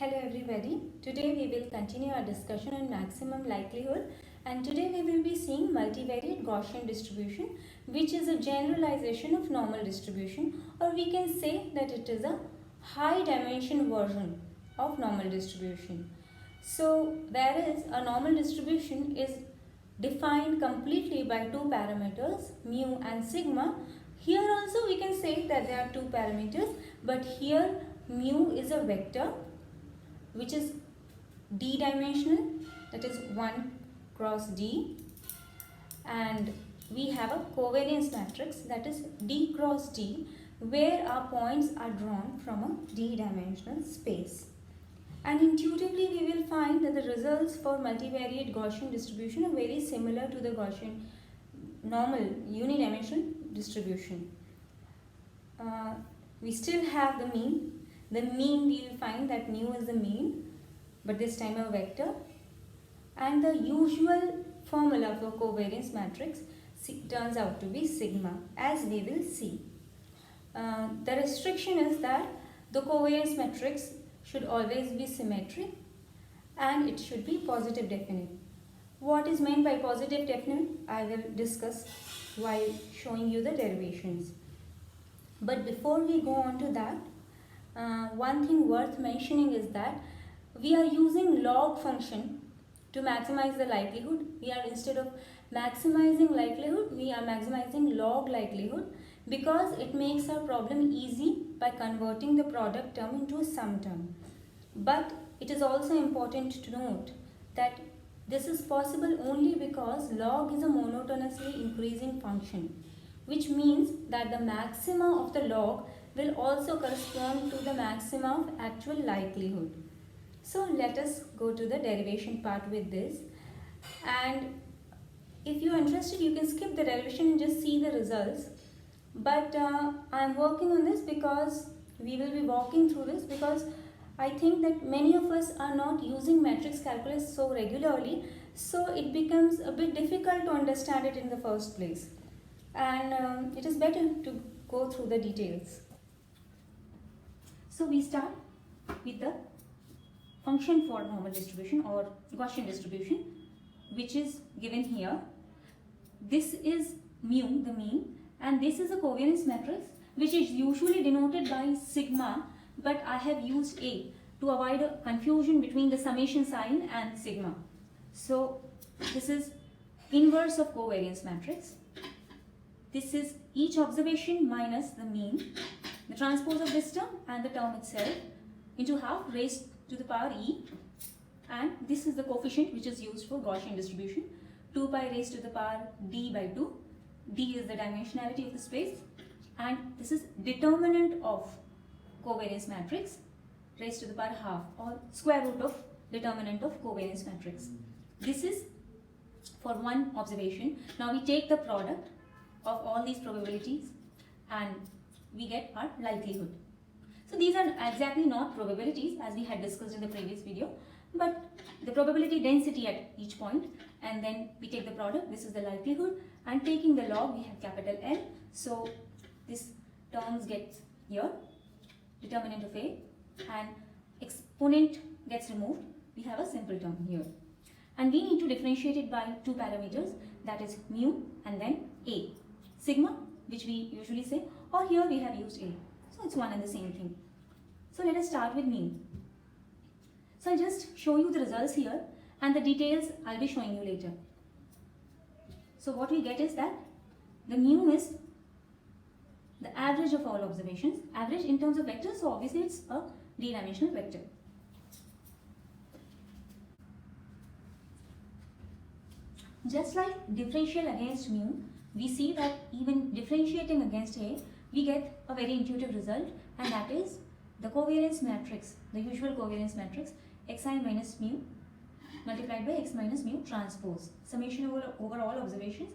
Hello everybody. Today we will continue our discussion on maximum likelihood, and today we will be seeing multivariate Gaussian distribution, which is a generalization of normal distribution, or we can say that it is a high dimension version of normal distribution. So whereas a normal distribution is defined completely by two parameters, mu and sigma, here also we can say that there are two parameters, but here mu is a vector which is d dimensional, that is 1 cross d, and we have a covariance matrix, that is d cross d, where our points are drawn from a d dimensional space. And intuitively we will find that the results for multivariate Gaussian distribution are very similar to the Gaussian normal unidimensional distribution. We still have the mean. The mean, we will find that mu is the mean, but this time a vector. And the usual formula for covariance matrix turns out to be sigma, as we will see. The restriction is that the covariance matrix should always be symmetric and it should be positive definite. What is meant by positive definite, I will discuss while showing you the derivations. But before we go on to that, one thing worth mentioning is that we are using log function to maximize the likelihood. We are, instead of maximizing likelihood, we are maximizing log likelihood, because it makes our problem easy by converting the product term into a sum term. But it is also important to note that this is possible only because log is a monotonously increasing function, which means that the maxima of the log will also correspond to the maxima of actual likelihood. So let us go to the derivation part with this, and if you are interested you can skip the derivation and just see the results, but I am working on this because we will be walking through this, because I think that many of us are not using matrix calculus so regularly, so it becomes a bit difficult to understand it in the first place, and it is better to go through the details. So we start with the function for normal distribution or Gaussian distribution, which is given here. This is mu, the mean, and this is a covariance matrix which is usually denoted by sigma, but I have used A to avoid a confusion between the summation sign and sigma. So this is inverse of covariance matrix. This is each observation minus the mean, the transpose of this term and the term itself, into half raised to the power e, and this is the coefficient which is used for Gaussian distribution, 2 pi raised to the power d by 2. D is the dimensionality of the space, and this is determinant of covariance matrix raised to the power half, or square root of determinant of covariance matrix. This is for one observation. Now we take the product of all these probabilities and we get our likelihood. So these are exactly not probabilities as we had discussed in the previous video, but the probability density at each point, and then we take the product. This is the likelihood, and taking the log we have capital L. So this terms gets here, determinant of A, and exponent gets removed. We have a simple term here, and we need to differentiate it by two parameters, that is mu and then A. Sigma, which we usually say, or here we have used A. So it's one and the same thing. So let us start with mean. So I'll just show you the results here, and the details I'll be showing you later. So what we get is that the mu is the average of all observations, average in terms of vectors, so obviously it's a d-dimensional vector. Just like differential against mu, we see that even differentiating against A, we get a very intuitive result, and that is the covariance matrix, the usual covariance matrix, xi minus mu multiplied by x minus mu transpose, summation over all observations,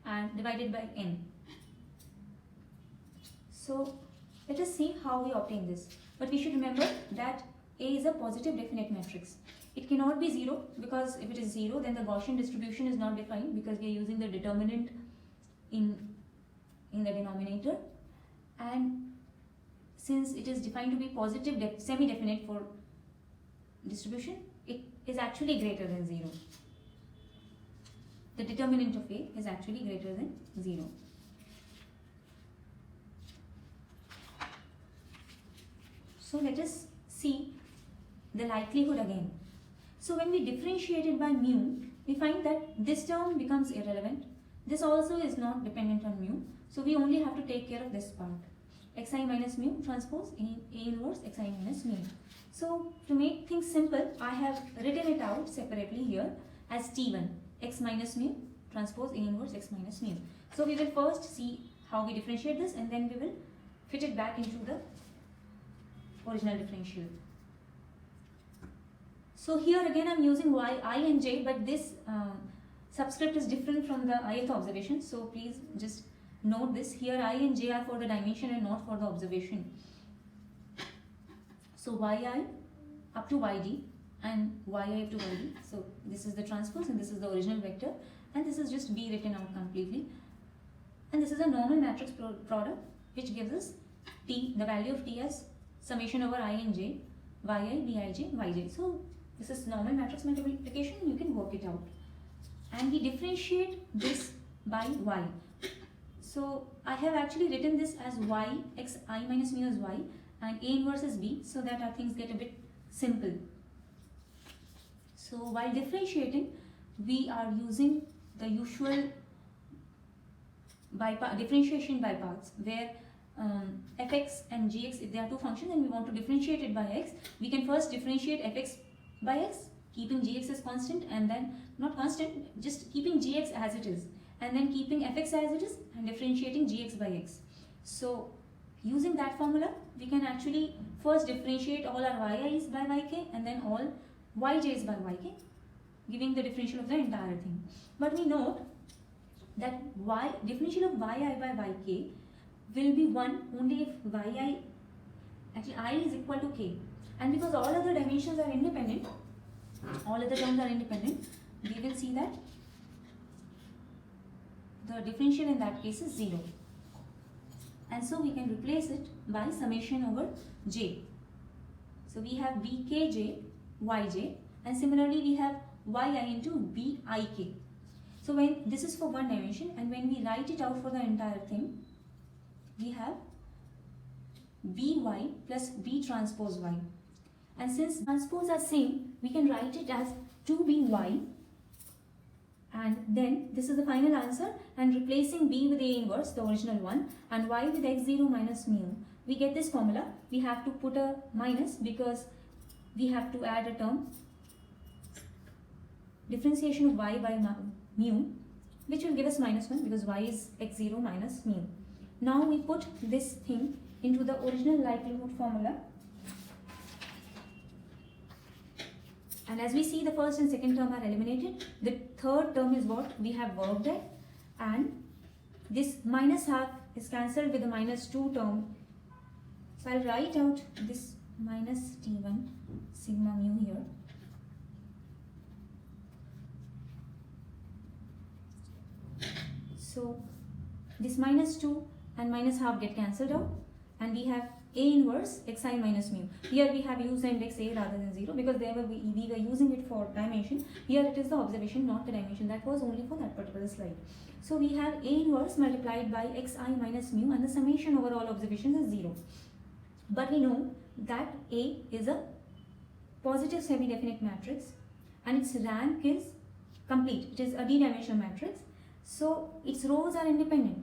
and divided by n. So let us see how we obtain this. But we should remember that A is a positive definite matrix. It cannot be 0, because if it is 0 then the Gaussian distribution is not defined, because we are using the determinant in the denominator, and since it is defined to be positive semi-definite for distribution, it is actually greater than 0. The determinant of A is actually greater than 0. So let us see the likelihood again. So when we differentiate it by mu, we find that this term becomes irrelevant. This also is not dependent on mu. So we only have to take care of this part. Xi minus mu transpose A inverse Xi minus mu. So to make things simple, I have written it out separately here as T1, x minus mu transpose A inverse x minus mu. So we will first see how we differentiate this, and then we will fit it back into the original differential. So here again I am using y, I and j, but this subscript is different from the ith observation. So please just note this. Here I and j are for the dimension and not for the observation. So yi up to yd and yi up to yd. So this is the transpose and this is the original vector, and this is just b written out completely. And this is a normal matrix product which gives us t, the value of t as summation over I and j, yi, bij, yj. So this is normal matrix multiplication, you can work it out. And we differentiate this by y. So I have actually written this as y, x I minus mu is y, and A inverse is b, so that our things get a bit simple. So while differentiating, we are using the usual differentiation by parts, where fx and gx, if they are two functions and we want to differentiate it by x, we can first differentiate fx by x, keeping gx as constant, and then not constant, just keeping gx as it is, and then keeping fx as it is and differentiating gx by x. So using that formula, we can actually first differentiate all our yi's by yk and then all yj's by yk, giving the differential of the entire thing. But we note that differential of yi by yk will be 1 only if yi, actually I is equal to k, and because all other dimensions are independent, all other terms are independent, we will see that the differential in that case is 0. And so we can replace it by summation over j. So we have bkj yj, and similarly we have yi into bik. So when this is for one dimension, and when we write it out for the entire thing, we have by plus b transpose y. And since transpose are same, we can write it as 2by, and then this is the final answer, and replacing b with A inverse, the original one, and y with x0 minus mu, we get this formula. We have to put a minus because we have to add a term, differentiation of y by mu, which will give us -1 because y is x0 minus mu. Now we put this thing into the original likelihood formula, and as we see, the first and second term are eliminated. The third term is what we have worked at, and this -12 is cancelled with the -2 term. So I'll write out this minus t1 sigma mu here. So this -2 and -12 get cancelled out, and we have A inverse xi minus mu. Here we have used the index A rather than 0 because we were using it for dimension. Here it is the observation, not the dimension. That was only for that particular slide. So we have A inverse multiplied by xi minus mu, and the summation over all observations is 0. But we know that A is a positive semi-definite matrix and its rank is complete. It is a d-dimensional matrix. So its rows are independent,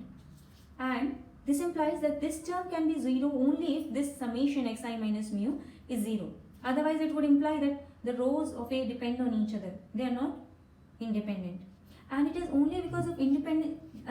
and this implies that this term can be 0 only if this summation xi minus mu is 0. Otherwise it would imply that the rows of A depend on each other. They are not independent. And it is only because of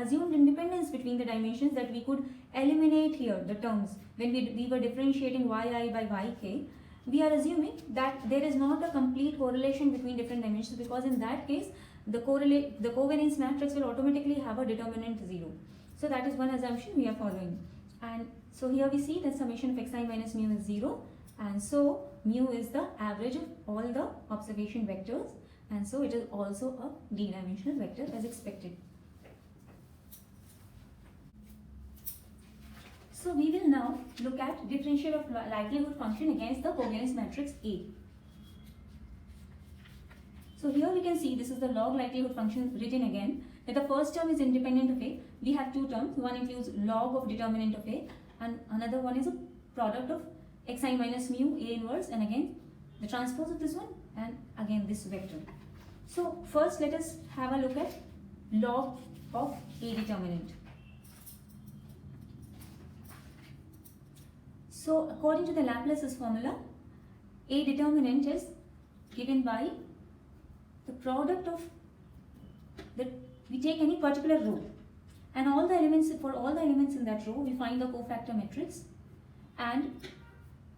assumed independence between the dimensions that we could eliminate here the terms. When we were differentiating yi by yk, we are assuming that there is not a complete correlation between different dimensions, because in that case the covariance matrix will automatically have a determinant 0. So that is one assumption we are following. And so here we see that summation of xi minus mu is 0, and so mu is the average of all the observation vectors, and so it is also a d-dimensional vector as expected. So we will now look at differential of likelihood function against the covariance matrix A. So here we can see this is the log likelihood function written again, that the first term is independent of A. We have two terms, one includes log of determinant of A and another one is a product of xi minus mu A inverse, and again the transpose of this one and again this vector. So first let us have a look at log of A determinant. So according to the Laplace's formula, A determinant is given by the product of we take any particular row and all the elements, for all the elements in that row we find the cofactor matrix and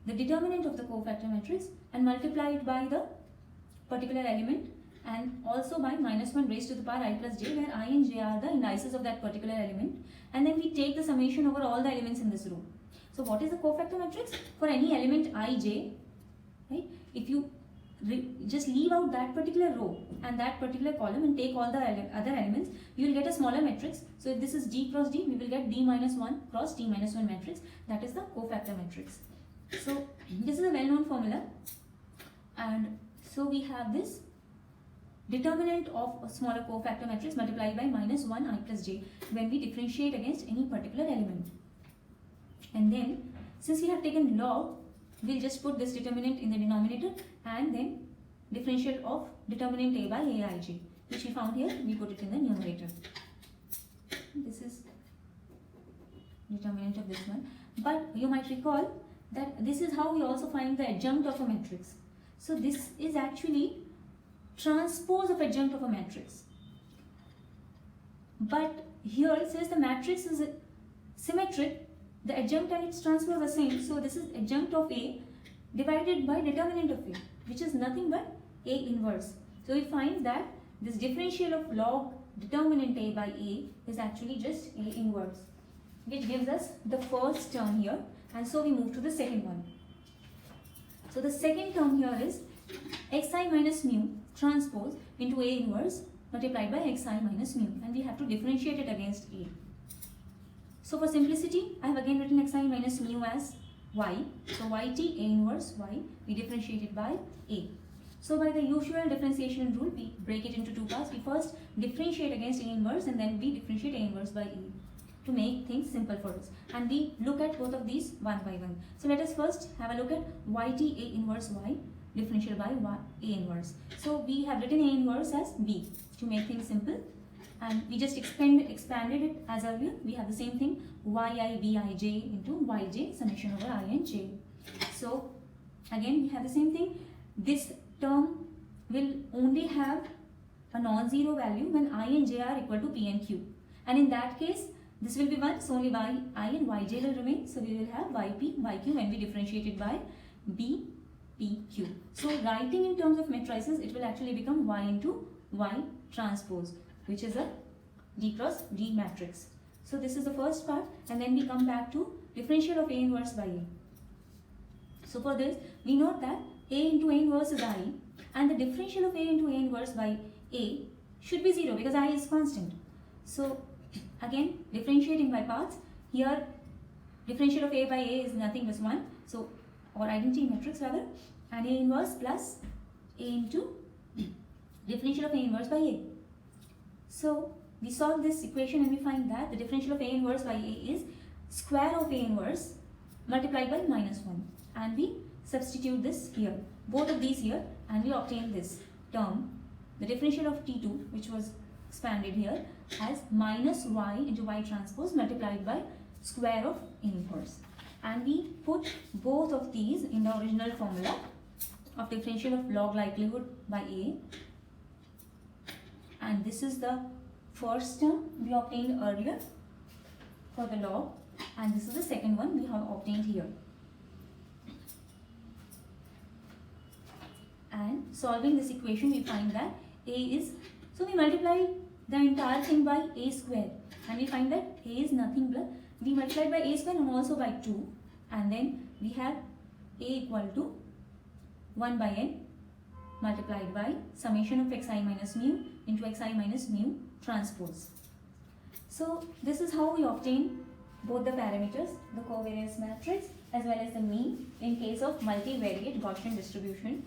the determinant of the cofactor matrix and multiply it by the particular element and also by minus 1 raised to the power I plus j, where I and j are the indices of that particular element, and then we take the summation over all the elements in this row. So what is the cofactor matrix? For any element ij, right, if you just leave out that particular row and that particular column and take all the other elements, you will get a smaller matrix. So if this is d cross d, we will get d minus 1 cross d minus 1 matrix. That is the cofactor matrix. So this is a well-known formula, and so we have this determinant of a smaller cofactor matrix multiplied by minus 1 I plus j when we differentiate against any particular element. And then since we have taken log, we'll just put this determinant in the denominator and then differential of determinant A by Aij, which we found here, we put it in the numerator. This is determinant of this one. But you might recall that this is how we also find the adjunct of a matrix. So this is actually transpose of adjunct of a matrix. But here it says the matrix is symmetric, the adjunct and its transpose are the same. So this is adjunct of A divided by determinant of A, which is nothing but A inverse. So we find that this differential of log determinant A by A is actually just A inverse, which gives us the first term here, and so we move to the second one. So the second term here is xi minus mu transpose into A inverse multiplied by xi minus mu, and we have to differentiate it against A. So for simplicity, I have again written xi minus mu as y. So yt A inverse y, we differentiate it by A. So by the usual differentiation rule, we break it into two parts. We first differentiate against A inverse and then we differentiate A inverse by A to make things simple for us. And we look at both of these one by one. So let us first have a look at yt A inverse y differential by A inverse. So we have written A inverse as B to make things simple. And we just expanded it as earlier. We have the same thing, yi bij into yj summation over I and j. So again we have the same thing. This term will only have a non-zero value when I and j are equal to p and q. And in that case, this will be 1, so only yi and yj will remain. So we will have yp, yq when we differentiate it by b, p, q. So writing in terms of matrices, it will actually become y into y transpose, which is a d cross d matrix. So this is the first part, and then we come back to differential of A inverse by A. So for this, we note that A into A inverse is I, and the differential of A into A inverse by A should be 0 because I is constant. So again, differentiating by parts, here differential of A by A is nothing but 1, so or identity matrix rather, and A inverse plus A into differential of A inverse by A. So we solve this equation and we find that the differential of A inverse by A is square of A inverse multiplied by minus 1, and we substitute this here, both of these here, and we obtain this term, the differential of T2, which was expanded here as minus y into y transpose multiplied by square of A inverse, and we put both of these in the original formula of differential of log likelihood by A, and this is the first term we obtained earlier for the log, and this is the second one we have obtained here. And solving this equation, we find that A is, so we multiply the entire thing by A square, and we find that A is nothing but, we multiplied by A square and also by 2, and then we have A equal to 1 by n multiplied by summation of xi minus mu into xi minus mu transpose. So this is how we obtain both the parameters, the covariance matrix as well as the mean in case of multivariate Gaussian distribution.